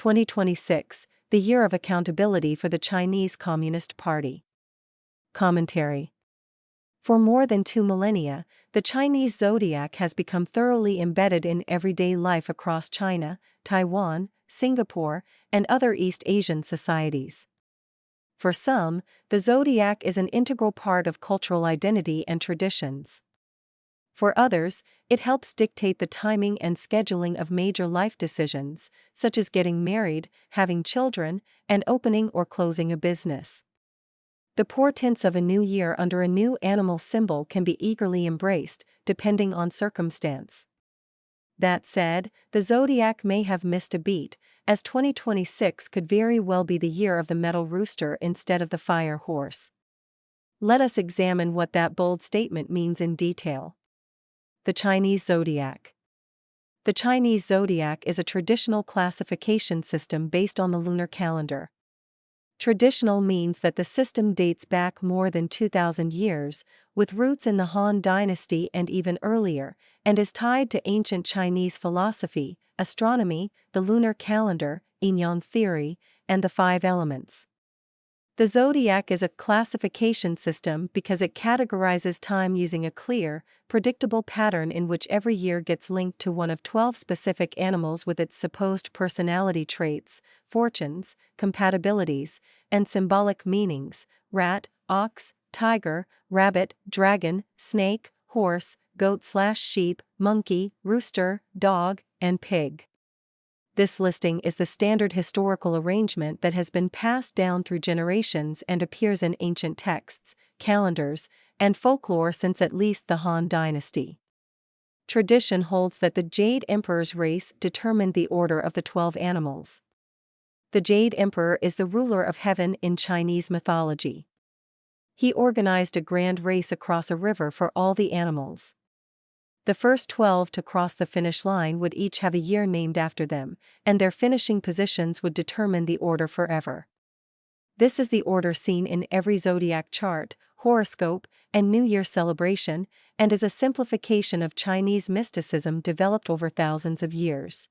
2026, the year of accountability for the Chinese Communist Party. Commentary. For more than 2 millennia, the Chinese zodiac has become thoroughly embedded in everyday life across China, Taiwan, Singapore, and other East Asian societies. For some, the zodiac is an integral part of cultural identity and traditions. For others, it helps dictate the timing and scheduling of major life decisions, such as getting married, having children, and opening or closing a business. The portents of a new year under a new animal symbol can be eagerly embraced, depending on circumstance. That said, the zodiac may have missed a beat, as 2026 could very well be the year of the metal rooster instead of the fire horse. Let us examine what that bold statement means in detail. The Chinese zodiac. The Chinese zodiac is a traditional classification system based on the lunar calendar. Traditional means that the system dates back more than 2,000 years, with roots in the Han Dynasty and even earlier, and is tied to ancient Chinese philosophy, astronomy, the lunar calendar, yin-yang theory, and the 5 elements. The zodiac is a classification system because it categorizes time using a clear, predictable pattern in which every year gets linked to one of 12 specific animals with its supposed personality traits, fortunes, compatibilities, and symbolic meanings: rat, ox, tiger, rabbit, dragon, snake, horse, goat/sheep, monkey, rooster, dog, and pig. This listing is the standard historical arrangement that has been passed down through generations and appears in ancient texts, calendars, and folklore since at least the Han Dynasty. Tradition holds that the Jade Emperor's race determined the order of the 12 animals. The Jade Emperor is the ruler of heaven in Chinese mythology. He organized a grand race across a river for all the animals. The first 12 to cross the finish line would each have a year named after them, and their finishing positions would determine the order forever. This is the order seen in every zodiac chart, horoscope, and New Year celebration, and is a simplification of Chinese mysticism developed over thousands of years.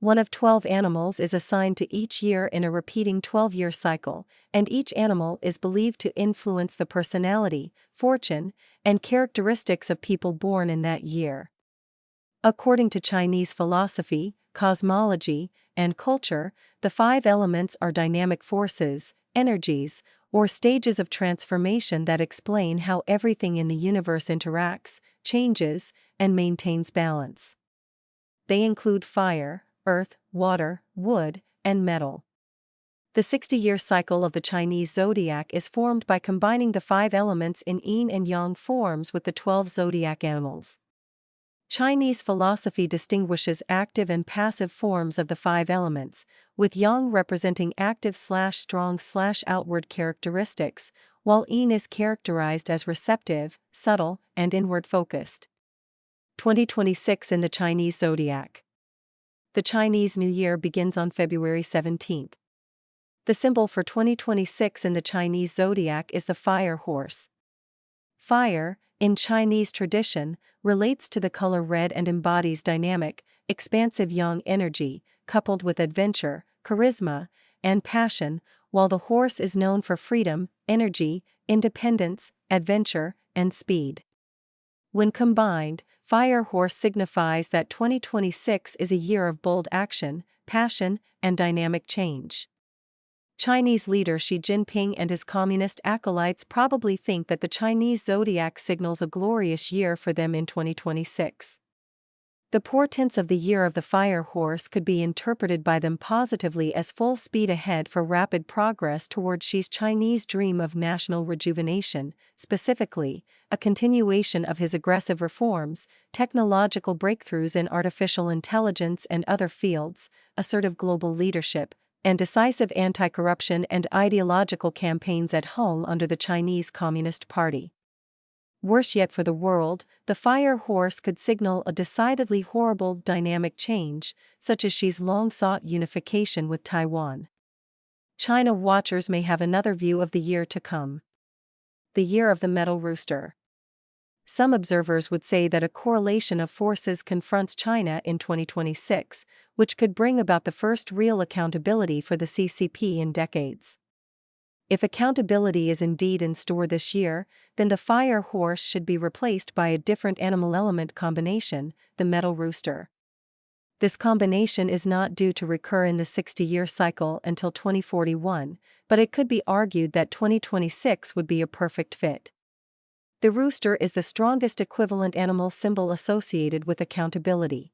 One of 12 animals is assigned to each year in a repeating 12-year cycle, and each animal is believed to influence the personality, fortune, and characteristics of people born in that year. According to Chinese philosophy, cosmology, and culture, the 5 elements are dynamic forces, energies, or stages of transformation that explain how everything in the universe interacts, changes, and maintains balance. They include fire, earth, water, wood, and metal. The 60-year cycle of the Chinese zodiac is formed by combining the 5 elements in yin and yang forms with the 12 zodiac animals. Chinese philosophy distinguishes active and passive forms of the 5 elements, with yang representing active/strong/outward characteristics, while yin is characterized as receptive, subtle, and inward-focused. 2026 in the Chinese zodiac. The Chinese New Year begins on February 17. The symbol for 2026 in the Chinese zodiac is the fire horse. Fire, in Chinese tradition, relates to the color red and embodies dynamic, expansive yang energy, coupled with adventure, charisma, and passion, while the horse is known for freedom, energy, independence, adventure, and speed. When combined, fire horse signifies that 2026 is a year of bold action, passion, and dynamic change. Chinese leader Xi Jinping and his communist acolytes probably think that the Chinese zodiac signals a glorious year for them in 2026. The portents of the year of the fire horse could be interpreted by them positively as full speed ahead for rapid progress toward Xi's Chinese dream of national rejuvenation, specifically, a continuation of his aggressive reforms, technological breakthroughs in artificial intelligence and other fields, assertive global leadership, and decisive anti-corruption and ideological campaigns at home under the Chinese Communist Party. Worse yet for the world, the fire horse could signal a decidedly horrible dynamic change, such as Xi's long-sought unification with Taiwan. China watchers may have another view of the year to come. The year of the metal rooster. Some observers would say that a correlation of forces confronts China in 2026, which could bring about the first real accountability for the CCP in decades. If accountability is indeed in store this year, then the fire horse should be replaced by a different animal-element combination, the metal rooster. This combination is not due to recur in the 60-year cycle until 2041, but it could be argued that 2026 would be a perfect fit. The rooster is the strongest equivalent animal symbol associated with accountability.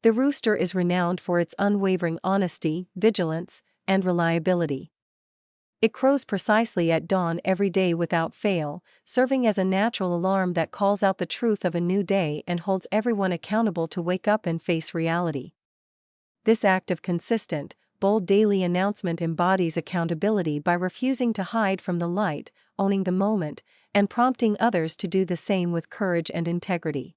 The rooster is renowned for its unwavering honesty, vigilance, and reliability. It crows precisely at dawn every day without fail, serving as a natural alarm that calls out the truth of a new day and holds everyone accountable to wake up and face reality. This act of consistent, bold daily announcement embodies accountability by refusing to hide from the light, owning the moment, and prompting others to do the same with courage and integrity.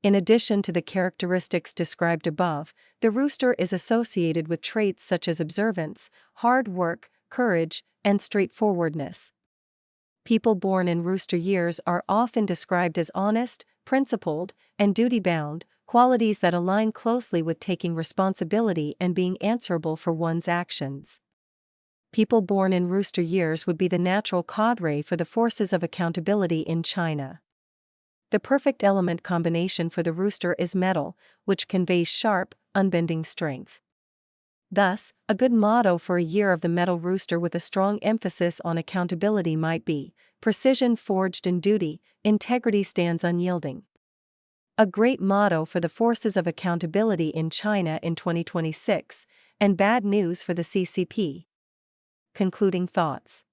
In addition to the characteristics described above, the rooster is associated with traits such as observance, hard work, courage, and straightforwardness. People born in rooster years are often described as honest, principled, and duty-bound, qualities that align closely with taking responsibility and being answerable for one's actions. People born in rooster years would be the natural cadre for the forces of accountability in China. The perfect element combination for the rooster is metal, which conveys sharp, unbending strength. Thus, a good motto for a year of the metal rooster with a strong emphasis on accountability might be, "Precision forged in duty, integrity stands unyielding." A great motto for the forces of accountability in China in 2026, and bad news for the CCP. Concluding thoughts.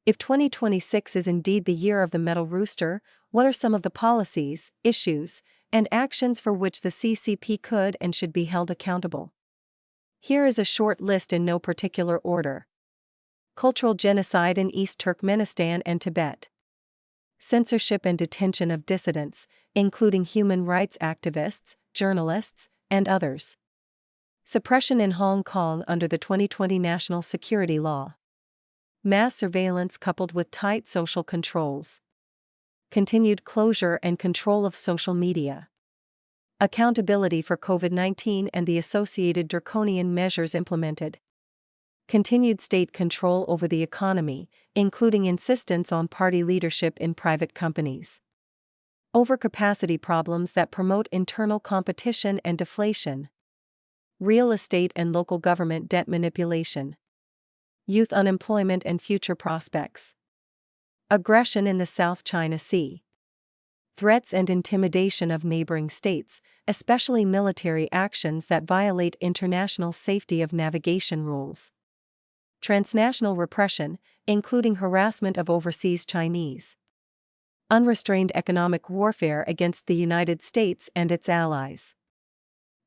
If 2026 is indeed the year of the metal rooster, what are some of the policies, issues, and actions for which the CCP could and should be held accountable? Here is a short list in no particular order. Cultural genocide in East Turkmenistan and Tibet. Censorship and detention of dissidents, including human rights activists, journalists, and others. Suppression in Hong Kong under the 2020 National Security Law. Mass surveillance coupled with tight social controls. Continued closure and control of social media. Accountability for COVID-19 and the associated draconian measures implemented. Continued state control over the economy, including insistence on party leadership in private companies. Overcapacity problems that promote internal competition and deflation. Real estate and local government debt manipulation. Youth unemployment and future prospects. Aggression in the South China Sea. Threats and intimidation of neighboring states, especially military actions that violate international safety of navigation rules. Transnational repression, including harassment of overseas Chinese. Unrestrained economic warfare against the United States and its allies.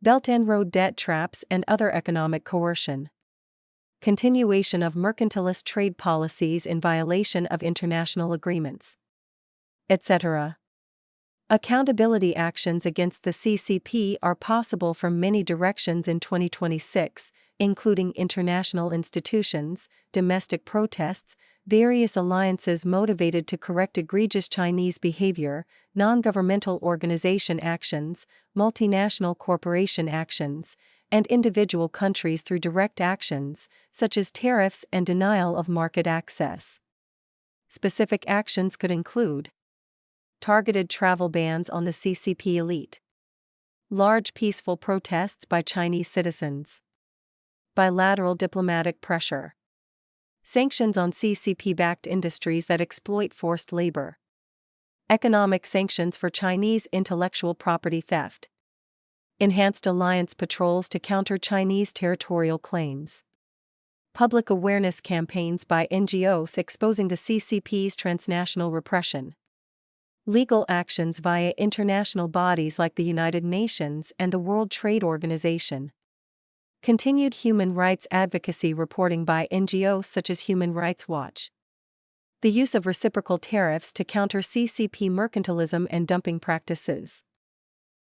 Belt and Road debt traps and other economic coercion. Continuation of mercantilist trade policies in violation of international agreements, etc. Accountability actions against the CCP are possible from many directions in 2026, including international institutions, domestic protests, various alliances motivated to correct egregious Chinese behavior, non-governmental organization actions, multinational corporation actions, and individual countries through direct actions, such as tariffs and denial of market access. Specific actions could include targeted travel bans on the CCP elite, large peaceful protests by Chinese citizens, bilateral diplomatic pressure, sanctions on CCP-backed industries that exploit forced labor, economic sanctions for Chinese intellectual property theft, enhanced alliance patrols to counter Chinese territorial claims, public awareness campaigns by NGOs exposing the CCP's transnational repression, legal actions via international bodies like the United Nations and the World Trade Organization. Continued human rights advocacy reporting by NGOs such as Human Rights Watch. The use of reciprocal tariffs to counter CCP mercantilism and dumping practices.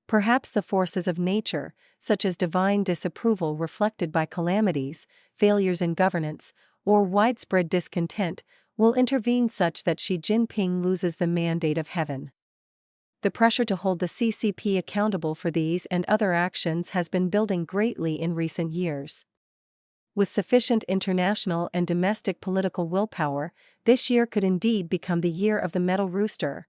Perhaps the forces of nature, such as divine disapproval reflected by calamities, failures in governance, or widespread discontent, will intervene such that Xi Jinping loses the mandate of heaven. The pressure to hold the CCP accountable for these and other actions has been building greatly in recent years. With sufficient international and domestic political willpower, this year could indeed become the year of the metal rooster,